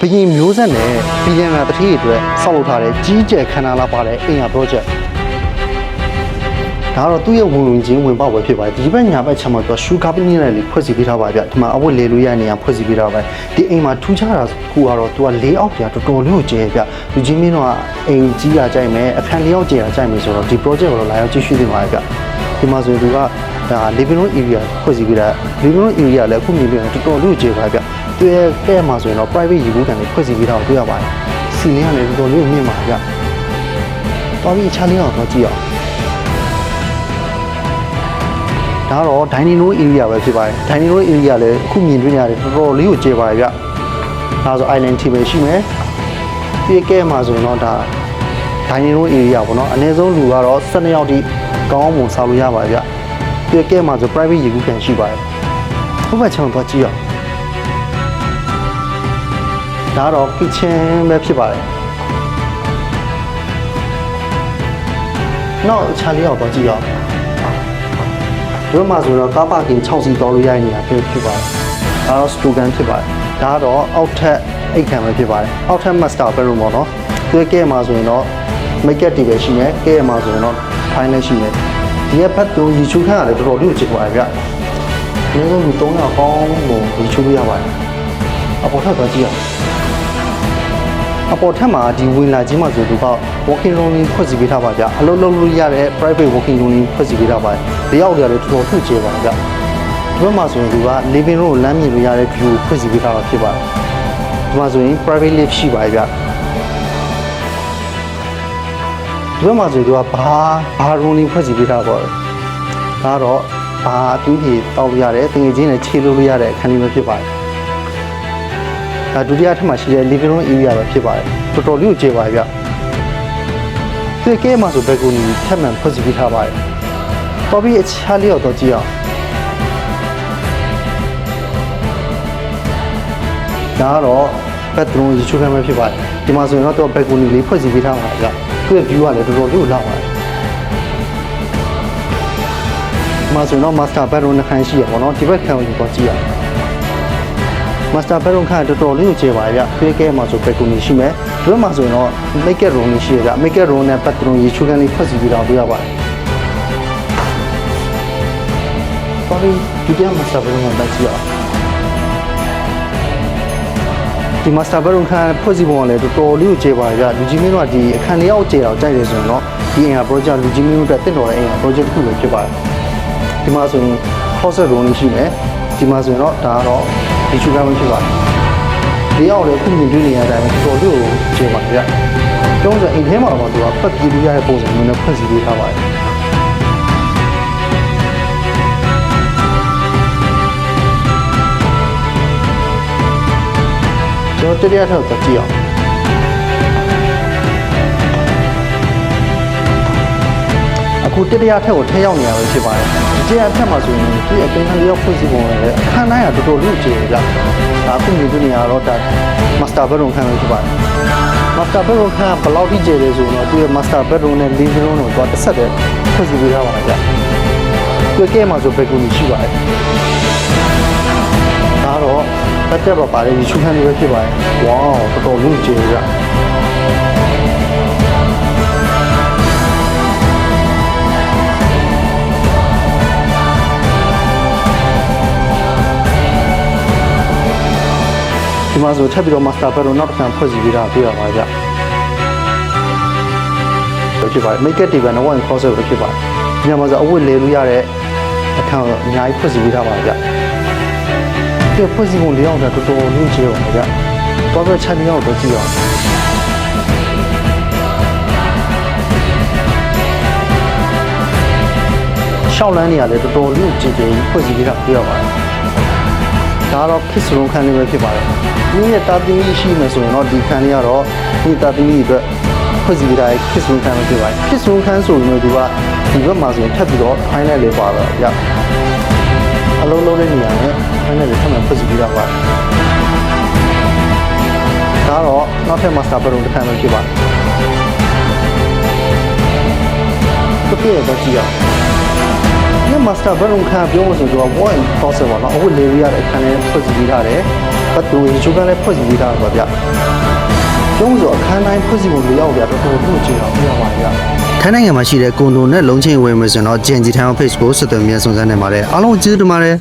ဘရင်မျိုးဆက်နဲ့ဘီလီယံနာတတိအတွက်ဆောက်လုပ်ထားတဲ့ကြီးကျယ်ခမ်းနားလာပါတဲ့အိမ်ယာ project ဒါကတော့သူ့ရဲ့ဝင်ဝင်ချင်းဝင်ပေါက်ပဲဖြစ်ပါတယ်ဒီဘက်ညာဘက်ချက်မှာသူကရှူကာပင်းနဲ့လေးဖွဲ့စည်းပေးထားပါဗျဒီမှာအဝတ်လေလို့ရနေရဖွဲ့စည်းပေးထားပါဒီအိမ်မှာထူးခြားတာခုကတော့သူက၄အောက်ကြာတော်တော်လေးကိုကျယ်ဗျလူချင်းမင်းတော့အိမ်ကြီးတာကြိုက်မယ်အခန်း၄အောက်ကျယ်တာကြိုက်မယ်ဆိုတော့ဒီ project ကိုလာရောက်ကြည့်ရှုသင့်ပါဗျဒီမှာဆိုရင်သူကဒါ living room area ဖွဲ့စည်းပေးတာ living room area လည်းအခုမြင်လို့တော်တော်လေးကိုကျယ်ပါဗျသူရဲ့တဲ့မှာဆိုရင်တော့ private ရေဘူးတန်လေးဖွဲ့စည်းပေးထားကိုတွေ့ရပါတယ်စီလင်းကလည်းတော်တော်လေးကိုမြင့်ပါဗျတော်ပြီအခြားလေးအောင်တော့ကြည့်အောင်ဒါတော့ dining room area ပဲဖြစ်ပါတယ် dining room area လည်းအခုမြင်တွေ့ရတယ်တော်တော်လေးကိုကျယ်ပါတယ်ဗျဒါဆို island table ရှိမယ်ပြည့်ကဲမှာဆိုရင်တော့ဒါ dining room area ပေါ့နော်အနည်းဆုံးလူကတော့12ယောက်ထိကောင်းအောင်ဆောက်လို့ရပါတယ်ဗျပြည့်ကဲမှာဆို private ရေကူးကန်ရှိပါတယ်ဘုဘချောင်းတော့ကြည့်အောင်ဒါတော့ kitchen ပဲဖြစ်ပါတယ်နောက်အခြားလေးအောင်တော့ကြည့်အောင်ဒီမှာဆိုတော့ကားပါကင်6စီတောလို့ရတဲ့နေရာဖြစ်ပါတယ်ဒါတော့ student ဖြစ်ပါတယ်ဒါကတော့အောက်ထပ်အိတ်ခံပဲဖြစ်ပါတယ်အောက်ထပ် master bedroom ပေါ့နော်သူကဲမှာဆိုရင်တော့ make up တွေပဲရှိမယ်ကဲမှာဆိုရင်တော့ fine လည်းရှိမယ်ဒီရဲ့ဘက်တူရီချူခန့်ရတယ်တော်တော်လေးကိုချစ်ပါတယ်ဗျဒီလိုလူ3ယောက်ပေါင်းကိုရီချူပေးရပါတယ်အပေါ်ထပ်တော့ကြည့်အောင်အပေါ်ထပ်မှာဒီဝင်လာခြင်းမှာဆိုသူက walking room ဖွဲ့စည်းပေးထားပါဗျအလုပ်လုပ်လို့ရတဲ့ private walking room ဖွဲ့စည်းပေးထားပါတယ်ဒီရောက်တယ်လည်းတော်တော်ထူးကျယ်ပါဗျဒီဘက်မှာဆိုရင်သူက living room ကိုလမ်းမြင်လို့ရတဲ့ view ဖွဲ့စည်းပေးထားတာဖြစ်ပါတယ်ဒီမှာဆိုရင် private lift ရှိပါတယ်ဗျဒီဘက်မှာဆိုသူကဘာ room ဖွဲ့စည်းပေးထားပါတော့ဒါတော့ဘာအတူကြီးတောက်ရရတယ်တငယ်ချင်းနဲ့ခြေလို့ရတဲ့အခန်းလေးပဲဖြစ်ပါတယ်ဒုတိယထပ်မှာရှိတဲ့ living room area ပဲဖြစ်ပါတယ်တော်တော်လေးကိုကျယ်ပါတယ်ဗျဒီကဲမှာဆိုဘက်ကူနီထပ်မံဖွဲ့စည်းပေးထားပါတယ်တော်ပြီးအခြားလေးတော့ကြည့်အောင်ဒါကတော့ bedroom ရေချိုးခန်းပဲဖြစ်ပါတယ်ဒီမှာဆိုရင်တော့ဘက်ကူနီလေးဖွဲ့စည်းပေးထားပါတယ်ဗျသူ့ရဲ့ view ကလည်းတော်တော်လေးကိုလောက်ပါတယ်ဒီမှာဆိုရင်တော့ master bedroom နှစ်ခန်းရှိရပါတော့ဒီဘက်ခန်းကိုတော့ကြည့်အောင်master bedroom ခန်းတော်တော်လေးကိုကျယ်ပါတယ်ဗျ။ဖေးကဲမှာဆို balcony ရှိမယ်။ဒီဘက်မှာဆိုရင်တော့ make up room ရှိရဗျ။ make up room နဲ့ bathroom ရေချိုးခန်းလေးဖွဲ့စည်းပြီးတော့တွေ့ရပါတယ်။ဘာလို့ဒီက master bedroom မှာတက်ကြည့်အောင်။ဒီ master bedroom ခန်းဖွဲ့စည်းပုံကလည်းတော်တော်လေးကိုကျယ်ပါတယ်ဗျ။လူကြီးမင်းတို့ကဒီအခန်းလေးအောက်ကျယ်အောင်ကြိုက်တယ်ဆိုရင်တော့ဒီအိမ်က project လူကြီးမင်းတို့တက်တော်တဲ့အိမ်က project တစ်ခုပဲဖြစ်ပါတယ်။ဒီမှာဆိုရင် closet room ရှိမယ်။ဒီမှာဆိုရင်တော့ဒါကတော့ဒီချူကမ်းဖြစ်ပါတယ်။ဒီရောက်လေအခုမြင်တွေ့နေရတဲ့အတိုင်းတော်တော်လေးကိုကျေပါဗျ။ကျောင်းဆိုအိမ်ထဲမှာတော့သူကပတ်ပြေးလို့ရတဲ့ပုံစံမျိုးနဲ့ဖွင့်စီပေးထားပါတယ်။ကျွန်တော်တရားထောက်ကြည့်အောင်အခုတရားထက်ကိုထဲရောက်နေရပဲဖြစ်ပါတယ်ဒီတရားထက်မှာဆိုရင်ဒီအတင်းလေးရောက်ဖွင့်စီပုံနဲ့အခန်းတိုင်းကတော်တော်လေးကျေကြဒါအခုမြင်တွေ့နေရတော့ဒါ master bedroom ခန်းပဲဖြစ်ပါတယ် master bedroom ခန်းဘယ်လောက်ကြီးကျေလဲဆိုတော့ဒီ master bedroom နဲ့ living room တို့တော့တစ်ဆက်တည်းဖွင့်စီပေးထားပါဗျဒီကဲမှာဆို balcony ရှိပါတယ်ဒါတော့တက်တက်ပါပါတယ်ဒီချူခန်းလေးပဲဖြစ်ပါတယ်ဝေါတော်တော်လေးကျေကြဒီမှာဆိုထပ်ပြီးတော့ master bedroom နောက်တစ်ခါဖွဲ့စည်းပေးတာတွေ့ရပါကြဖြစ်ပါတယ် make up table နဲ့ one closet ပဲဖြစ်ပါတယ်ဒီမှာဆိုအဝတ်လဲလို့ရတဲ့အခန်းအများကြီးဖွဲ့စည်းပေးထားပါကြဒီဖွဲ့စည်းပုံလေးအောင်တော့တော်တော်လေးကျေအောင်ကြတော့ပဲချက်မြောက်တော့ကြည့်အောင်ရှောက်လန်းနေရလေတော်တော်လေးကြည်ကြည်ဖွဲ့စည်းပေးတာတွေ့ရပါတယ်ဒါတော့ kids room ခန်းလေးပဲဖြစ်ပါတယ်။ဒီရဲ့တာသမီရှိမယ်ဆိုရင်တော့ဒီခန်းလေးကတော့ဒီတာသမီအတွက်ဖွဲ့စည်းပေးထားတဲ့ kids room ခန်းပဲဖြစ်ပါတယ်။ kids room ခန်းဆိုရင်ဒီကဒီဘက်မှာဆိုရင်ထပ်ပြီးတော့ fine နဲ့လေးပါတော့ဗျ။အလုံးလုံးလေးနေရာနဲ့ fine နဲ့လေးထပ်မှဖွဲ့စည်းပေးထားပါတယ်။ဒါတော့နောက်ထပ် master bedroom တစ်ခန်းပဲဖြစ်ပါတယ်။ဒီပြေတော့ကြည့်အောင်ဒီ master bedroom ခန်းပြောလို့ဆိုတော့ one closet ပါနော်အခုလေရတဲ့အခန်းလေးဖွဲ့စည်းပေးထားတယ် ပတ်တူရေချိုးကလည်းဖွဲ့စည်းပေးထားတာပါဗျကျုံးဆိုအခန်းတိုင်းဖွဲ့စည်းဖို့လိုရောက်ဗျတော်တော်လို့ကြည့်အောင်ပြရပါဗျထိုင်းနိုင်ငံမှာရှိတဲ့ကွန်ဒိုနဲ့လုံးချင်းဝယ်မယ်ဆိုတော့ GNG Town Face ကိုဆက်သွယ်မြန်ဆောင်စမ်းနေပါတယ်အားလုံးကျေးဇူးတင်ပါတယ်